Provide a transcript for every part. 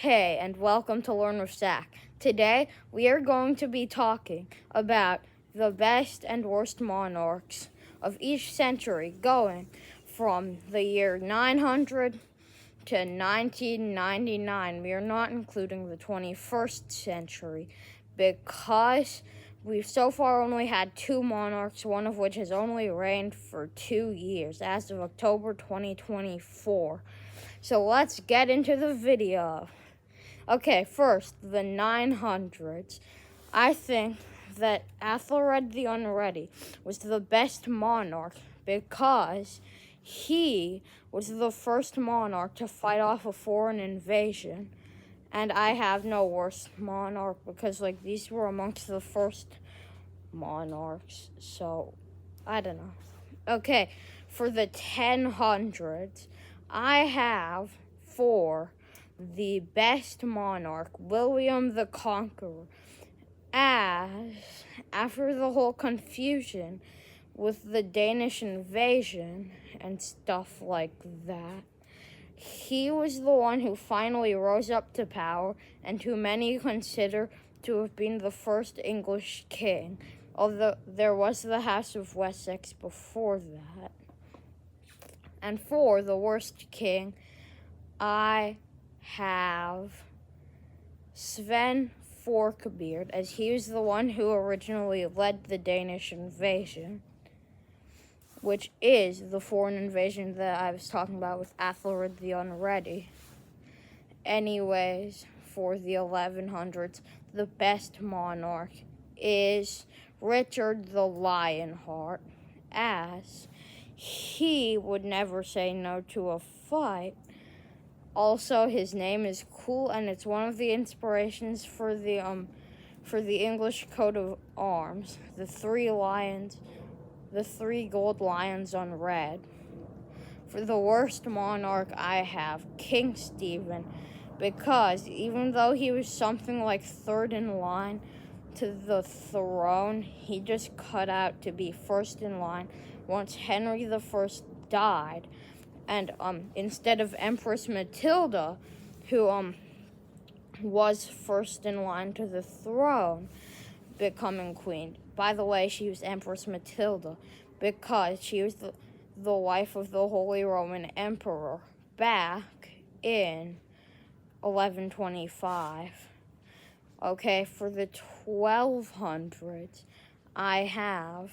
Hey, and welcome to Learn with Zach. Today, we are going to be talking about the best and worst monarchs of each century, going from the year 900 to 1999. We are not including the 21st century because we've so far only had two monarchs, one of which has only reigned for 2 years as of October 2024. So let's get into the video. Okay, first, the 900s. I think that Ethelred the Unready was the best monarch because he was the first monarch to fight off a foreign invasion. And I have no worse monarch because, these were amongst the first monarchs. So, I don't know. Okay, for the 1000s, I have for the best monarch, William the Conqueror, as after the whole confusion with the Danish invasion and stuff like that, he was the one who finally rose up to power and who many consider to have been the first English king, although there was the House of Wessex before that. And for the worst king, I have Sven Forkbeard, as he was the one who originally led the Danish invasion, which is the foreign invasion that I was talking about with Ethelred the Unready. Anyways, for the 1100s, the best monarch is Richard the Lionheart, as he would never say no to a fight. Also, his name is cool, and it's one of the inspirations for the English coat of arms. The 3 lions, the 3 gold lions on red. For the worst monarch, I have King Stephen, because even though he was something like 3rd in line to the throne, he just cut out to be 1st in line once Henry I died. And instead of Empress Matilda, who was 1st in line to the throne, becoming queen. By the way, she was Empress Matilda because she was the wife of the Holy Roman Emperor back in 1125. Okay, for the 1200s, I have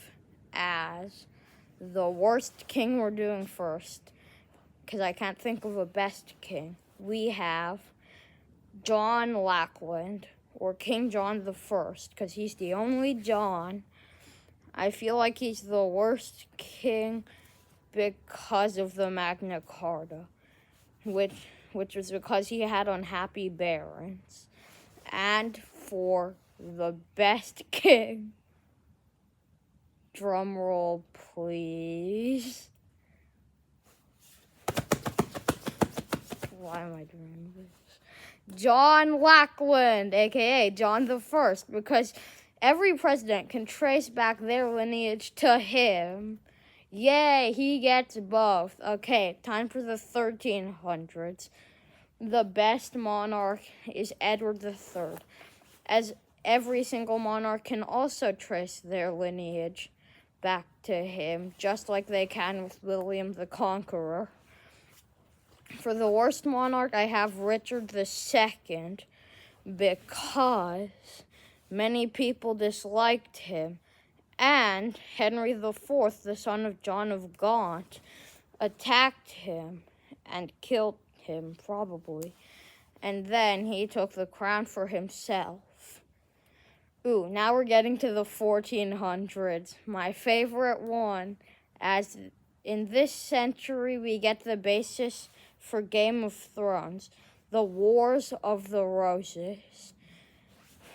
as the worst king we're doing first, because I can't think of a best king. We have John Lackland, or King John the First, because he's the only John. I feel like he's the worst king because of the Magna Carta, which was because he had unhappy barons. And for the best king, drum roll please. Why am I doing this? John Lackland, aka John the First, because every president can trace back their lineage to him. Yay, he gets both. Okay, time for the 1300s. The best monarch is Edward III, as every single monarch can also trace their lineage back to him, just like they can with William the Conqueror. For the worst monarch, I have Richard II, because many people disliked him, and Henry IV, the son of John of Gaunt, attacked him and killed him, probably, and then he took the crown for himself. Ooh, now we're getting to the 1400s, my favorite one, as in this century we get the basis for Game of Thrones, the Wars of the Roses.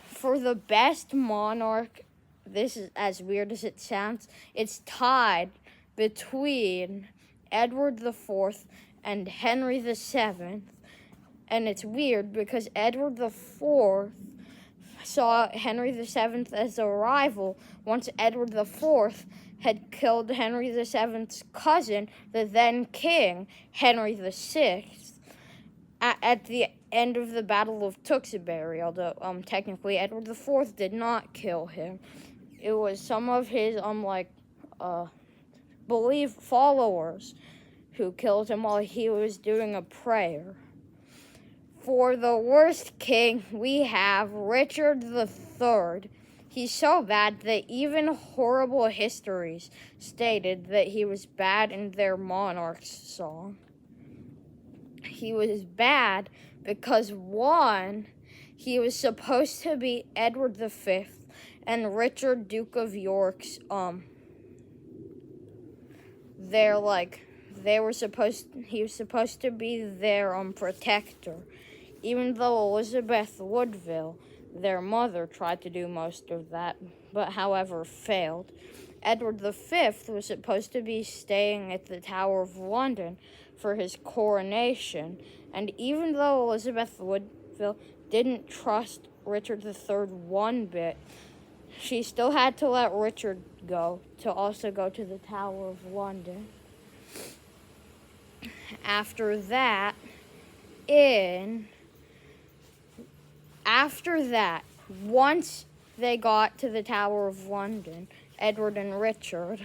For the best monarch, this is as weird as it sounds, it's tied between Edward IV and Henry VII. And it's weird because Edward IV saw Henry VII as a rival once Edward IV had killed Henry VII's cousin, the then king, Henry VI. at the end of the Battle of Tewkesbury, although technically Edward IV did not kill him. It was some of his followers who killed him while he was doing a prayer. For the worst king, we have Richard III. He's so bad that even horrible histories stated that he was bad in their Monarchs song. He was bad because, one, he was supposed to be Edward V and Richard, Duke of York's, he was supposed to be their, protector. Even though Elizabeth Woodville, their mother, tried to do most of that, but however failed. Edward V was supposed to be staying at the Tower of London for his coronation, and even though Elizabeth Woodville didn't trust Richard III one bit, she still had to let Richard go to also go to the Tower of London. After that, once they got to the Tower of London, Edward and Richard,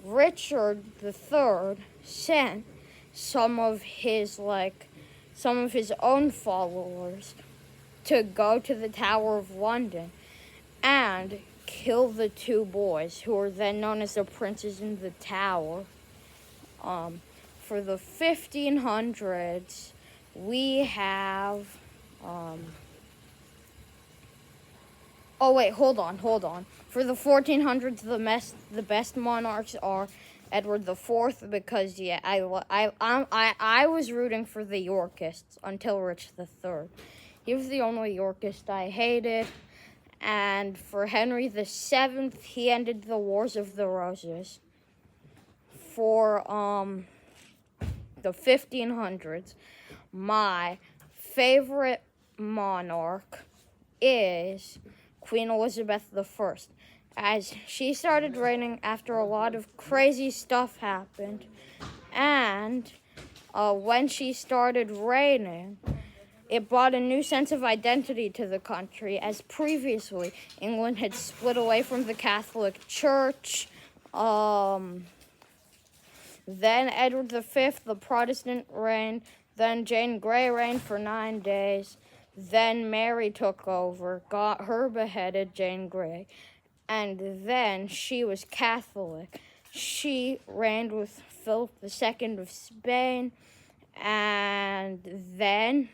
Richard III sent some of his own followers to go to the Tower of London and kill the two boys, who were then known as the Princes in the Tower. For the 1500s, we have... hold on. For the 1400s, the best monarchs are Edward IV, because I was rooting for the Yorkists until Rich III. He was the only Yorkist I hated. And for Henry VII, he ended the Wars of the Roses. For the 1500s, my favorite monarch is Queen Elizabeth I, as she started reigning after a lot of crazy stuff happened. And when she started reigning, it brought a new sense of identity to the country, as previously England had split away from the Catholic Church. Then Edward V, the Protestant, reigned. Then Jane Grey reigned for 9 days. Then Mary took over, got her beheaded, Jane Grey. And then she was Catholic. She reigned with Philip II of Spain. And then,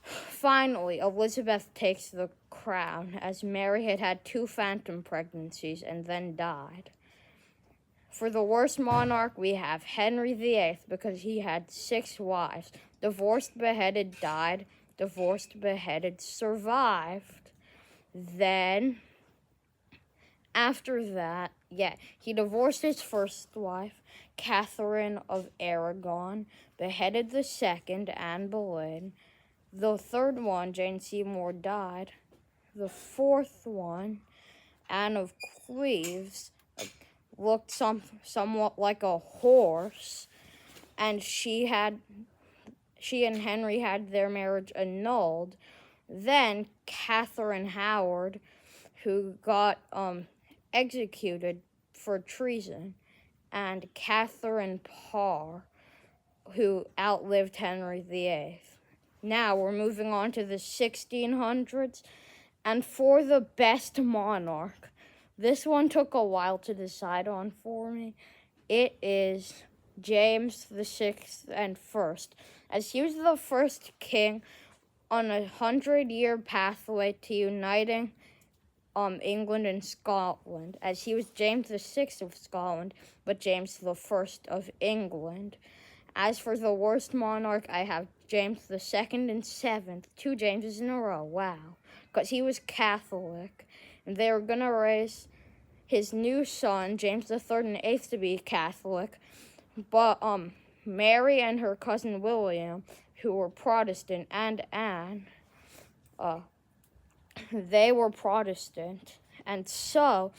finally, Elizabeth takes the crown, as Mary had had 2 phantom pregnancies and then died. For the worst monarch, we have Henry VIII, because he had 6 wives. Divorced, beheaded, died. Divorced, beheaded, survived. Then, after that, he divorced his first wife, Catherine of Aragon, beheaded the second, Anne Boleyn. The third one, Jane Seymour, died. The fourth one, Anne of Cleves, looked somewhat like a horse, and she and Henry had their marriage annulled. Then Catherine Howard, who got executed for treason, and Catherine Parr, who outlived Henry VIII. Now we're moving on to the 1600s, and for the best monarch, this one took a while to decide on for me. It is James VI and First, as he was the first king on a 100-year pathway to uniting England and Scotland, as he was James VI of Scotland, but James I of England. As for the worst monarch, I have James II and VII, 2 Jameses in a row, wow, because he was Catholic, and they were going to raise his new son, James III and VIII, to be Catholic, but Mary and her cousin William, who were Protestant, and Anne, they were Protestant, and so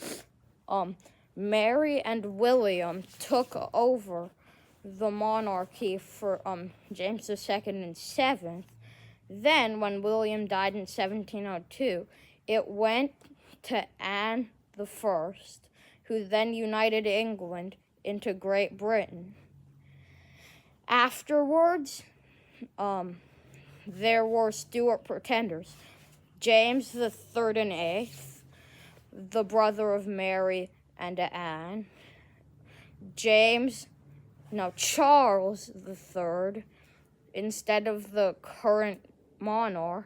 Mary and William took over the monarchy for James II and VII. Then, when William died in 1702, it went to Anne the First, who then united England into Great Britain. Afterwards, there were Stuart pretenders, James the Third and Eighth, the brother of Mary and Anne, Charles the Third, instead of the current monarch,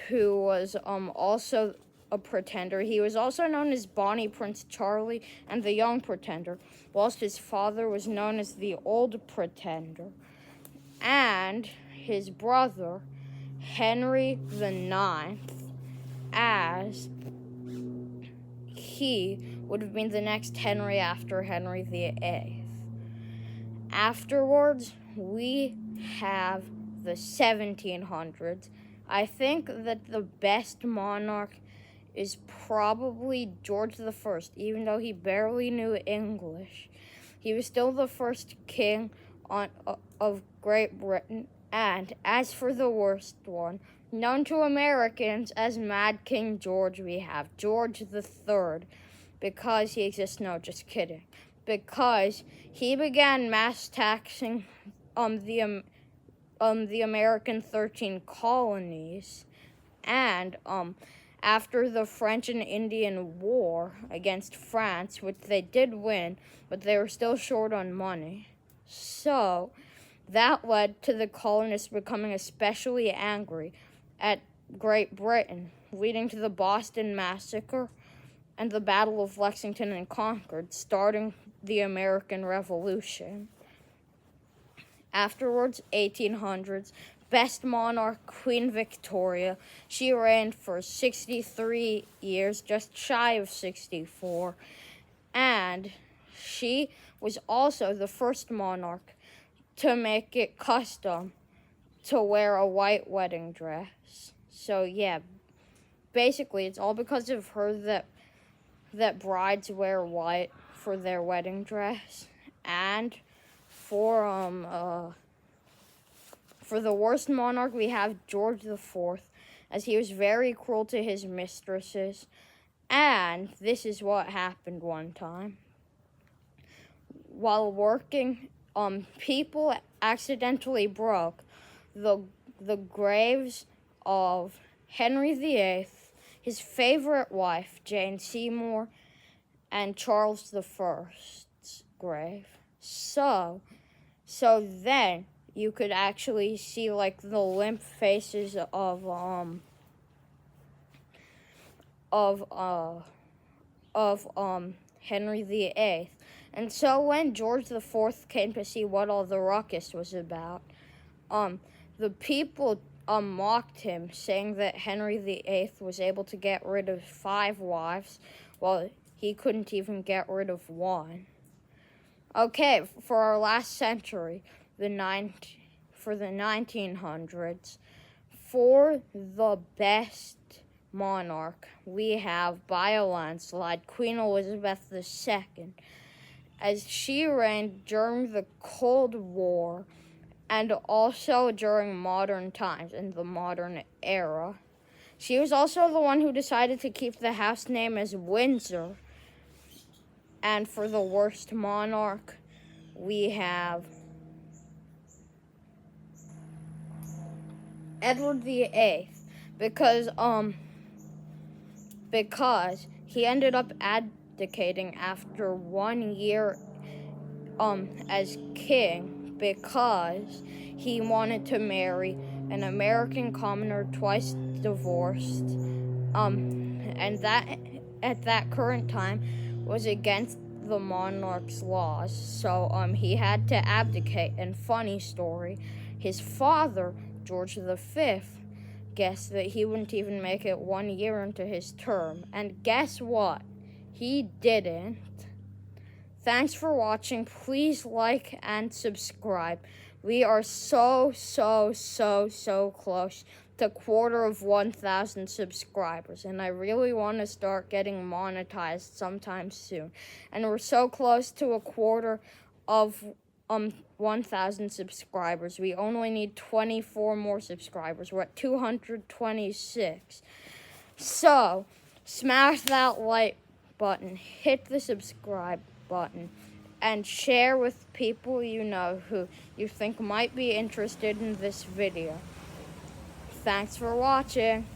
who was also a pretender. He was also known as Bonnie Prince Charlie and the Young Pretender, whilst his father was known as the Old Pretender. And his brother, Henry the Ninth, as he would have been the next Henry after Henry the Eighth. Afterwards, we have the 1700s. I think that the best monarch is probably George I, even though he barely knew English. He was still the first king of Great Britain. And as for the worst one, known to Americans as Mad King George, we have George III, because he exists. No, just kidding. Because he began mass taxing the American 13 colonies, and after the French and Indian War against France, which they did win, but they were still short on money. So that led to the colonists becoming especially angry at Great Britain, leading to the Boston Massacre and the Battle of Lexington and Concord, starting the American Revolution. Afterwards, 1800s, best monarch, Queen Victoria. She reigned for 63 years, just shy of 64. And she was also the first monarch to make it custom to wear a white wedding dress. So yeah, basically it's all because of her that brides wear white for their wedding dress. And for the worst monarch, we have George IV, as he was very cruel to his mistresses. And this is what happened one time. While working, people accidentally broke the graves of Henry VIII, his favorite wife, Jane Seymour, and Charles I's grave. So then you could actually see like the limp faces of Henry VIII. And so when George IV came to see what all the ruckus was about, the people mocked him, saying that Henry VIII was able to get rid of 5 wives, while he couldn't even get rid of one. Okay, for our last century, for the 1900s, for the best monarch, we have, by a landslide, Queen Elizabeth II, as she reigned during the Cold War and also during modern times, in the modern era. She was also the one who decided to keep the house name as Windsor. And for the worst monarch, we have Edward VIII, because he ended up abdicating after 1 year as king, because he wanted to marry an American commoner, twice divorced, and that at that current time was against the monarch's laws, so he had to abdicate. And funny story, his father, George V, guessed that he wouldn't even make it 1 year into his term, and guess what? He didn't. Thanks for watching. Please like and subscribe. We are so close to 250,000 subscribers, and I really want to start getting monetized sometime soon. And we're so close to 250,000 1,000 subscribers. We only need 24 more subscribers. We're at 226. So, smash that like button, hit the subscribe button, and share with people you know who you think might be interested in this video. Thanks for watching.